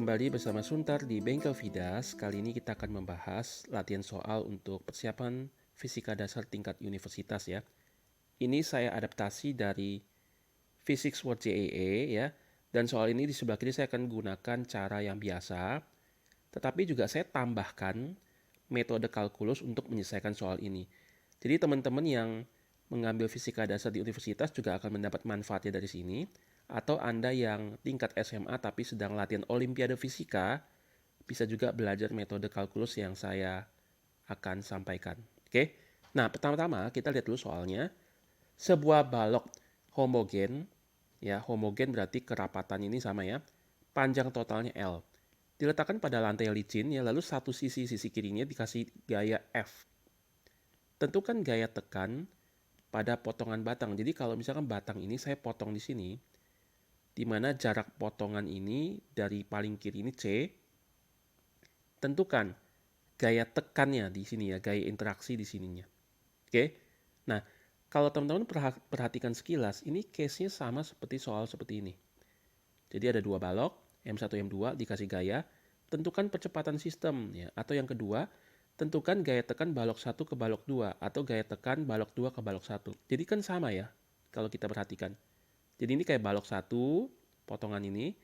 kembali bersama Suntar di Bengkel Vidas. Kali ini kita akan membahas latihan soal untuk persiapan fisika dasar tingkat universitas ya. Ini saya adaptasi dari Physics Word JEE ya. Dan soal ini di sebelah kiri saya akan gunakan cara yang biasa. Tetapi juga saya tambahkan metode kalkulus untuk menyelesaikan soal ini. Jadi teman-teman yang mengambil fisika dasar di universitas juga akan mendapat manfaatnya dari sini. Atau Anda yang tingkat SMA tapi sedang latihan olimpiade fisika, bisa juga belajar metode kalkulus yang saya akan sampaikan. Oke. Nah, pertama-tama kita lihat dulu soalnya. Sebuah balok homogen, ya, homogen berarti kerapatan ini sama ya. Panjang totalnya L. Diletakkan pada lantai licin ya, lalu satu sisi kirinya dikasih gaya F. Tentukan gaya tekan pada potongan batang. Jadi kalau misalkan batang ini saya potong di sini, di mana jarak potongan ini dari paling kiri ini C, tentukan gaya tekannya di sini ya, gaya interaksi di sininya. Oke. Nah, kalau teman-teman perhatikan sekilas, ini case-nya sama seperti soal seperti ini. Jadi ada dua balok, M1, M2 dikasih gaya, tentukan percepatan sistem ya, atau yang kedua, tentukan gaya tekan balok 1 ke balok 2 atau gaya tekan balok 2 ke balok 1. Jadi kan sama ya kalau kita perhatikan. Jadi ini kayak balok 1, potongan ini,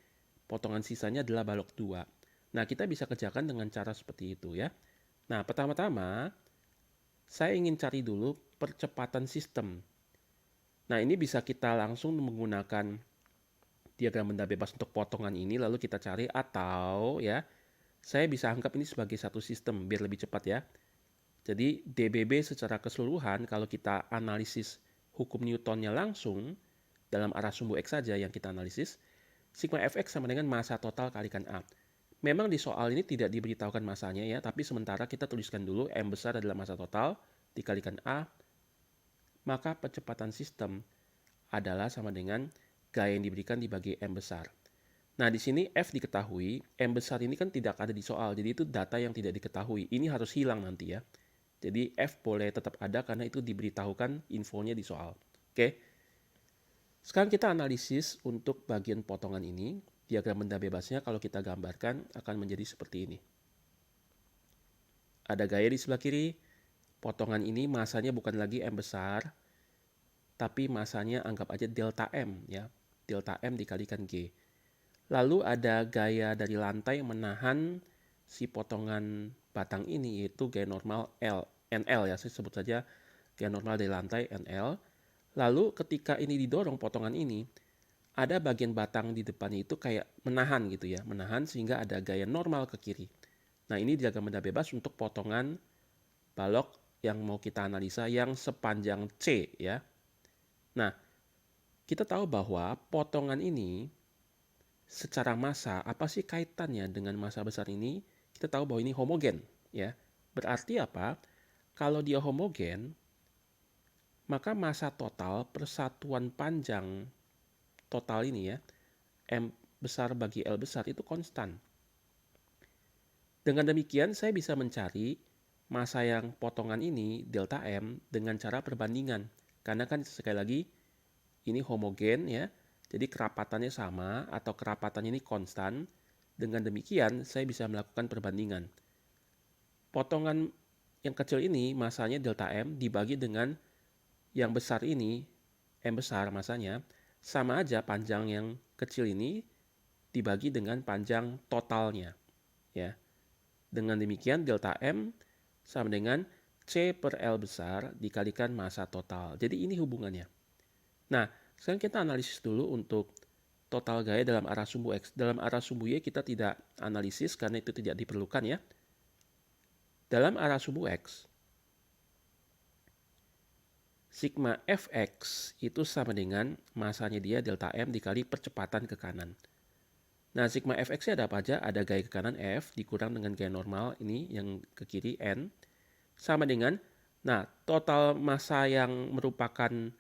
potongan sisanya adalah balok 2. Nah, kita bisa kerjakan dengan cara seperti itu ya. Nah, pertama-tama saya ingin cari dulu percepatan sistem. Nah, ini bisa kita langsung menggunakan diagram benda bebas untuk potongan ini lalu kita cari, atau ya saya bisa anggap ini sebagai satu sistem biar lebih cepat ya. Jadi DBB secara keseluruhan kalau kita analisis hukum Newtonnya langsung dalam arah sumbu X saja yang kita analisis, sigma Fx sama dengan massa total kalikan A. Memang di soal ini tidak diberitahukan masanya ya, tapi sementara kita tuliskan dulu M besar adalah massa total dikalikan A, maka percepatan sistem adalah sama dengan gaya yang diberikan dibagi M besar. Nah, di sini F diketahui, M besar ini kan tidak ada di soal, jadi itu data yang tidak diketahui. Ini harus hilang nanti ya. Jadi F boleh tetap ada karena itu diberitahukan infonya di soal. Oke. Sekarang kita analisis untuk bagian potongan ini. Diagram benda bebasnya kalau kita gambarkan akan menjadi seperti ini. Ada gaya di sebelah kiri. Potongan ini masanya bukan lagi M besar, tapi masanya anggap aja delta M ya. Delta M dikalikan G. Lalu ada gaya dari lantai yang menahan si potongan batang ini, yaitu gaya normal NL ya, saya sebut saja gaya normal dari lantai NL. Lalu ketika ini didorong potongan ini, ada bagian batang di depannya itu kayak menahan gitu ya, menahan sehingga ada gaya normal ke kiri. Nah, ini diagram benda bebas untuk potongan balok yang mau kita analisa yang sepanjang C ya. Nah, kita tahu bahwa potongan ini secara massa, apa sih kaitannya dengan massa besar ini? Kita tahu bahwa ini homogen ya. Berarti apa? Kalau dia homogen, maka massa total persatuan panjang total ini ya, M besar bagi L besar itu konstan. Dengan demikian saya bisa mencari massa yang potongan ini delta M dengan cara perbandingan. Karena kan sekali lagi ini homogen ya. Jadi kerapatannya sama atau kerapatannya ini konstan. Dengan demikian saya bisa melakukan perbandingan. Potongan yang kecil ini masanya delta M dibagi dengan yang besar ini, M besar masanya, sama aja panjang yang kecil ini dibagi dengan panjang totalnya. Ya. Dengan demikian delta M sama dengan C per L besar dikalikan massa total. Jadi ini hubungannya. Nah, sekarang kita analisis dulu untuk total gaya dalam arah sumbu X. Dalam arah sumbu Y kita tidak analisis karena itu tidak diperlukan ya. Dalam arah sumbu X, sigma Fx itu sama dengan masanya dia delta M dikali percepatan ke kanan. Nah, sigma Fx-nya ada apa aja? Ada gaya ke kanan F dikurang dengan gaya normal ini yang ke kiri N sama dengan, nah, total massa yang merupakan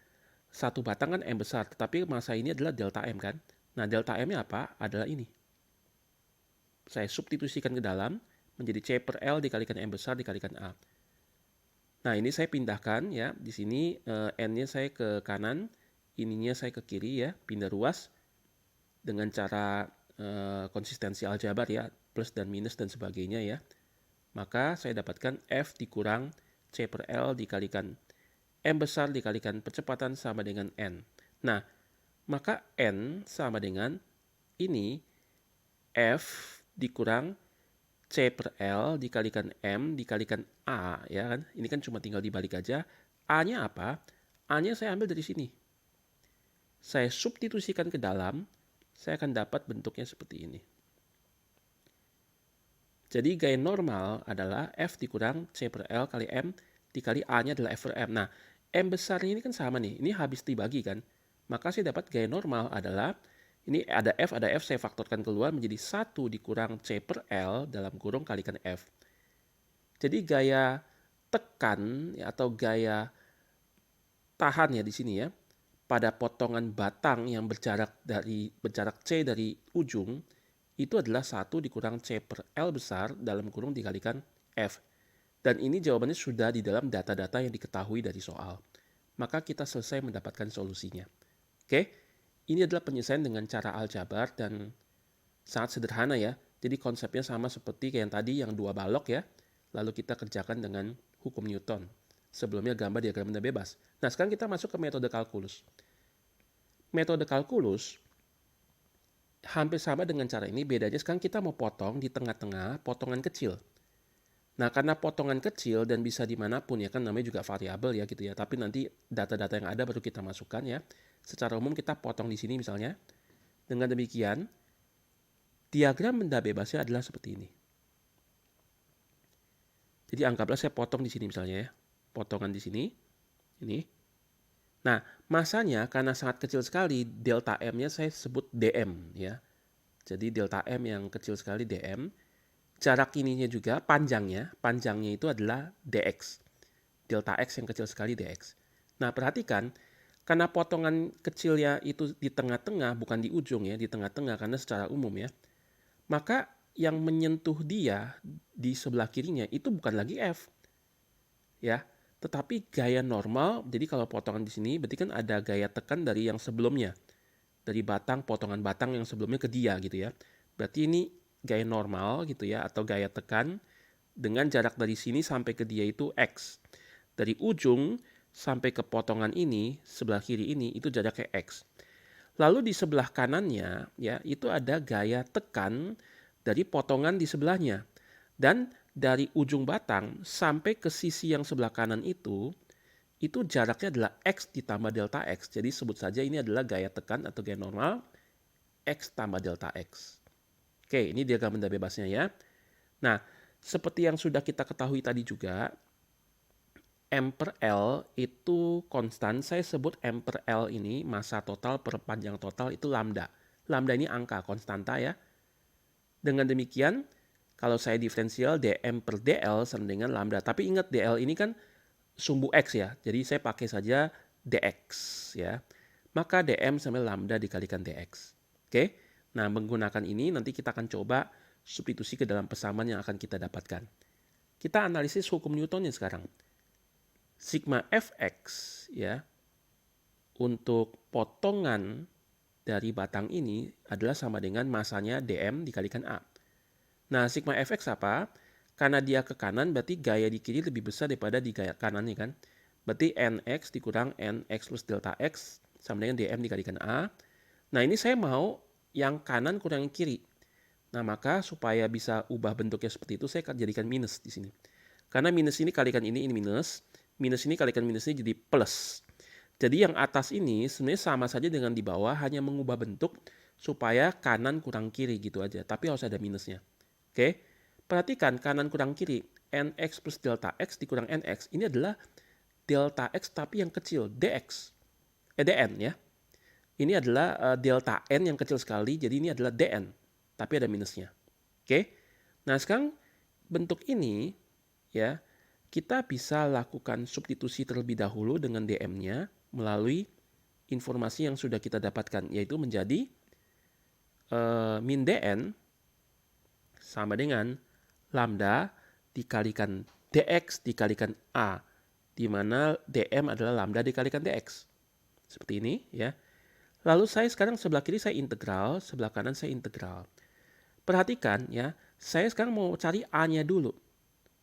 satu batang kan M besar, tetapi massa ini adalah delta M kan. Nah, delta M-nya apa? Adalah ini. Saya substitusikan ke dalam menjadi C per L dikalikan M besar dikalikan A. Nah, ini saya pindahkan ya. Di sini N-nya saya ke kanan, ininya saya ke kiri ya, pindah ruas dengan cara konsistensi aljabar ya, plus dan minus dan sebagainya ya. Maka saya dapatkan F dikurang C per L dikalikan M besar dikalikan percepatan sama dengan N. Nah, maka N sama dengan ini F dikurang C per L dikalikan M dikalikan A, ya kan? Ini kan cuma tinggal dibalik aja. A-nya apa? A-nya saya ambil dari sini. Saya substitusikan ke dalam, saya akan dapat bentuknya seperti ini. Jadi gaya normal adalah F dikurang C per L kali M dikali A-nya adalah F per M. Nah, M besarnya ini kan sama nih, ini habis dibagi kan. Maka saya dapat gaya normal adalah, ini ada F, saya faktorkan keluar menjadi 1 dikurang C per L dalam kurung kalikan F. Jadi gaya tekan ya, atau gaya tahan ya di sini ya, pada potongan batang yang berjarak C dari ujung, itu adalah 1 dikurang C per L besar dalam kurung dikalikan F. Dan ini jawabannya sudah di dalam data-data yang diketahui dari soal. Maka kita selesai mendapatkan solusinya. Oke, ini adalah penyelesaian dengan cara aljabar dan sangat sederhana ya. Jadi konsepnya sama seperti kayak yang tadi, yang 2 balok ya. Lalu kita kerjakan dengan hukum Newton. Sebelumnya gambar diagram benda bebas. Nah, sekarang kita masuk ke metode kalkulus. Metode kalkulus hampir sama dengan cara ini, bedanya sekarang kita mau potong di tengah-tengah potongan kecil. Nah, karena potongan kecil dan bisa dimanapun ya kan, namanya juga variabel ya gitu ya. Tapi nanti data-data yang ada baru kita masukkan ya. Secara umum kita potong di sini misalnya. Dengan demikian, diagram benda bebasnya adalah seperti ini. Jadi anggaplah saya potong di sini misalnya ya. Potongan di sini, ini. Nah, masanya karena sangat kecil sekali, delta M-nya saya sebut dm ya. Jadi delta M yang kecil sekali dm. Jarak ininya juga panjangnya itu adalah dx. Delta X yang kecil sekali dx. Nah, perhatikan karena potongan kecilnya itu di tengah-tengah bukan di ujung ya, di tengah-tengah karena secara umum ya. Maka yang menyentuh dia di sebelah kirinya itu bukan lagi F. Ya, tetapi gaya normal. Jadi kalau potongan di sini berarti kan ada gaya tekan dari yang sebelumnya. Dari batang, potongan batang yang sebelumnya ke dia gitu ya. Berarti ini gaya normal gitu ya, atau gaya tekan dengan jarak dari sini sampai ke dia itu X. Dari ujung sampai ke potongan ini, sebelah kiri ini, itu jaraknya X. Lalu di sebelah kanannya ya, itu ada gaya tekan dari potongan di sebelahnya. Dan dari ujung batang sampai ke sisi yang sebelah kanan itu jaraknya adalah X ditambah delta X. Jadi sebut saja ini adalah gaya tekan atau gaya normal X tambah delta X. Oke, ini diagram benda bebasnya ya. Nah, seperti yang sudah kita ketahui tadi juga, M per L itu konstan. Saya sebut M per L ini massa total per panjang total itu lambda. Lambda ini angka konstanta ya. Dengan demikian, kalau saya diferensial dm per dl sama dengan lambda. Tapi ingat dl ini kan sumbu x ya. Jadi saya pakai saja dx ya. Maka dm sama lambda dikalikan dx. Oke. Nah, menggunakan ini nanti kita akan coba substitusi ke dalam persamaan yang akan kita dapatkan. Kita analisis hukum Newtonnya sekarang. Sigma fx ya untuk potongan dari batang ini adalah sama dengan masanya dm dikalikan a. Nah, sigma fx apa? Karena dia ke kanan, berarti gaya di kiri lebih besar daripada di gaya kanannya kan. Berarti nx dikurang nx plus delta x sama dengan dm dikalikan a. Nah, ini saya mau yang kanan kurang yang kiri. Nah, maka supaya bisa ubah bentuknya seperti itu, saya akan jadikan minus di sini. Karena minus ini kalikan ini minus. Minus ini kalikan minus ini jadi plus. Jadi yang atas ini sebenarnya sama saja dengan di bawah, hanya mengubah bentuk supaya kanan kurang kiri gitu aja. Tapi harus ada minusnya. Oke, perhatikan kanan kurang kiri, nx plus delta x dikurang nx, ini adalah delta x tapi yang kecil, dx, dn ya. Ini adalah delta n yang kecil sekali, jadi ini adalah dn, tapi ada minusnya. Oke, nah sekarang bentuk ini ya, kita bisa lakukan substitusi terlebih dahulu dengan dm-nya melalui informasi yang sudah kita dapatkan, yaitu menjadi min dn sama dengan lambda dikalikan dx dikalikan a, di mana dm adalah lambda dikalikan dx. Seperti ini ya. Lalu saya sekarang sebelah kiri saya integral, sebelah kanan saya integral. Perhatikan ya, saya sekarang mau cari A-nya dulu.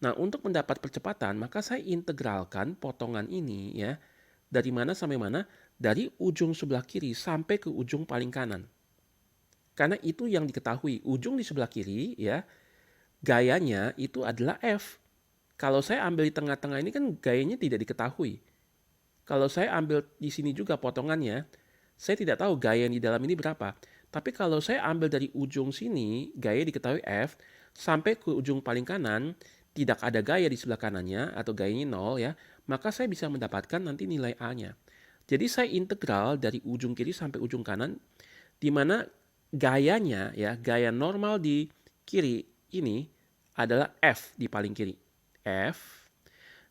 Nah, untuk mendapat percepatan, maka saya integralkan potongan ini ya, dari mana sampai mana? Dari ujung sebelah kiri sampai ke ujung paling kanan. Karena itu yang diketahui, ujung di sebelah kiri ya, gayanya itu adalah F. Kalau saya ambil di tengah-tengah ini kan gayanya tidak diketahui. Kalau saya ambil di sini juga potongannya, saya tidak tahu gaya yang di dalam ini berapa. Tapi kalau saya ambil dari ujung sini, gaya diketahui F, sampai ke ujung paling kanan, tidak ada gaya di sebelah kanannya, atau gayanya 0 ya, maka saya bisa mendapatkan nanti nilai A-nya. Jadi saya integral dari ujung kiri sampai ujung kanan, di mana gayanya ya, gaya normal di kiri ini adalah F di paling kiri. F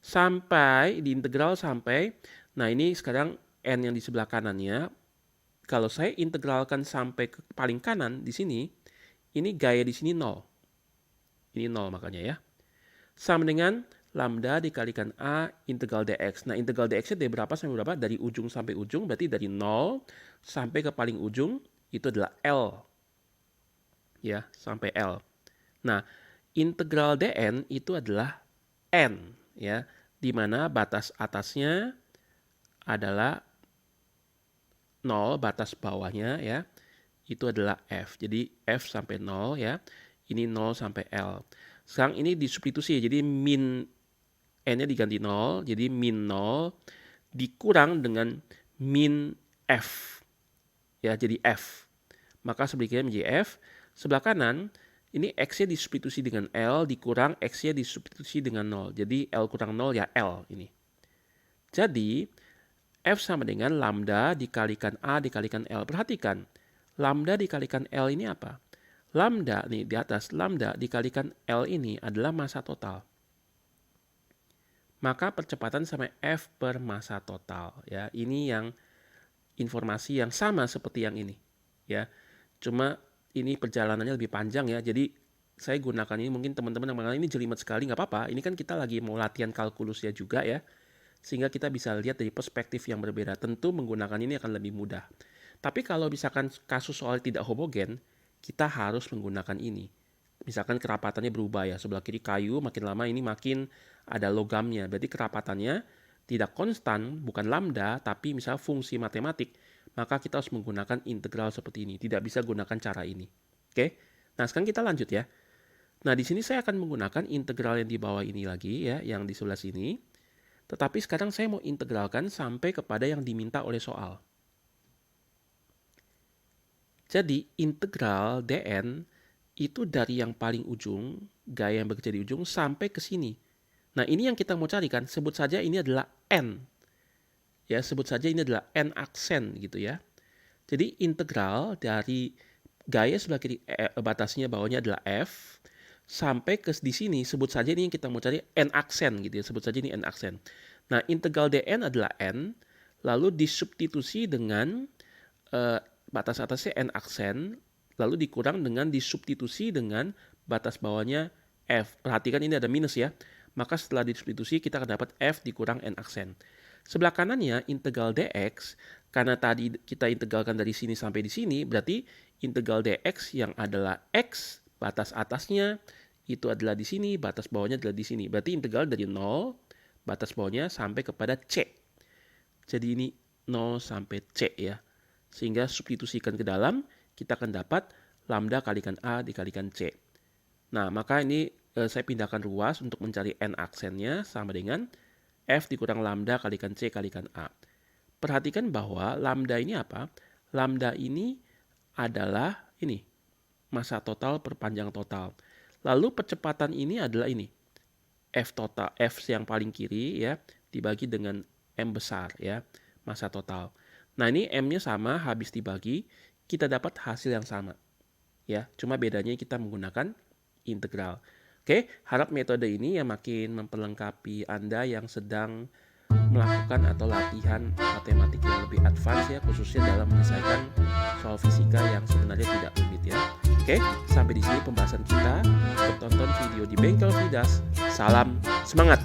sampai diintegral sampai, nah ini sekarang N yang di sebelah kanannya, kalau saya integralkan sampai ke paling kanan di sini, ini gaya di sini 0. Ini 0 makanya ya. Sama dengan lambda dikalikan A integral dx. Nah, integral dx-nya dari berapa sampai berapa? Dari ujung sampai ujung, berarti dari 0 sampai ke paling ujung, itu adalah L. Ya, sampai L. Nah, integral dn itu adalah N. Ya, di mana batas atasnya adalah 0, batas bawahnya ya, itu adalah F. Jadi F sampai 0 ya, ini 0 sampai L. Sekarang ini disubstitusi, jadi min N-nya diganti 0, jadi min 0 dikurang dengan min F. Ya, jadi F. Maka sebaliknya menjadi F. Sebelah kanan, ini X-nya disubstitusi dengan L, dikurang X-nya disubstitusi dengan 0. Jadi L kurang 0 ya L ini. Jadi F sama dengan lambda dikalikan A dikalikan L. Perhatikan, lambda dikalikan L ini apa? Lambda nih di atas, lambda dikalikan L ini adalah massa total. Maka percepatan sama F per massa total ya. Ini yang informasi yang sama seperti yang ini ya. Cuma ini perjalanannya lebih panjang ya. Jadi saya gunakan ini, mungkin teman-teman yang mengenal ini jelimet sekali, nggak apa-apa. Ini kan kita lagi mau latihan kalkulusnya juga ya. Sehingga kita bisa lihat dari perspektif yang berbeda. Tentu menggunakan ini akan lebih mudah. Tapi kalau misalkan kasus soal tidak homogen, kita harus menggunakan ini. Misalkan kerapatannya berubah ya, sebelah kiri kayu, makin lama ini makin ada logamnya. Berarti kerapatannya tidak konstan, bukan lambda, tapi misalnya fungsi matematik. Maka kita harus menggunakan integral seperti ini. Tidak bisa gunakan cara ini. Oke? Nah, sekarang kita lanjut ya. Nah, di sini saya akan menggunakan integral yang di bawah ini lagi ya, yang di sebelah sini. Tetapi sekarang saya mau integralkan sampai kepada yang diminta oleh soal. Jadi integral dn itu dari yang paling ujung, gaya yang bekerja di ujung, sampai ke sini. Nah, ini yang kita mau carikan, sebut saja ini adalah n. Ya, sebut saja ini adalah n aksen gitu ya. Jadi integral dari gaya sebelah kiri, batasnya bawahnya adalah f, sampai ke di sini, sebut saja ini yang kita mau cari n aksen gitu ya, sebut saja ini n aksen. Nah, integral dn adalah n, lalu disubstitusi dengan batas atasnya n aksen, lalu dikurang dengan disubstitusi dengan batas bawahnya f. Perhatikan ini ada minus ya, maka setelah disubstitusi kita akan dapat f dikurang n aksen. Sebelah kanannya integral dx, karena tadi kita integralkan dari sini sampai di sini, berarti integral dx yang adalah x, batas atasnya itu adalah di sini, batas bawahnya adalah di sini. Berarti integral dari 0, batas bawahnya sampai kepada c. Jadi ini 0 sampai c ya. Sehingga substitusikan ke dalam, kita akan dapat lambda kalikan A dikalikan C. Nah, maka ini saya pindahkan ruas untuk mencari n aksennya sama dengan F dikurang lambda kalikan C kalikan A. Perhatikan bahwa lambda ini apa? Lambda ini adalah ini, massa total per panjang total. Lalu percepatan ini adalah ini, F total, F yang paling kiri ya, dibagi dengan M besar ya, massa total. Nah, ini M-nya sama, habis dibagi, kita dapat hasil yang sama. Ya, cuma bedanya kita menggunakan integral. Oke, harap metode ini yang makin memperlengkapi Anda yang sedang melakukan atau latihan matematik yang lebih advance ya, khususnya dalam menyelesaikan soal fisika yang sebenarnya tidak rumit ya. Oke, sampai di sini pembahasan kita. Untuk tonton video di Bengkel Vidas. Salam semangat!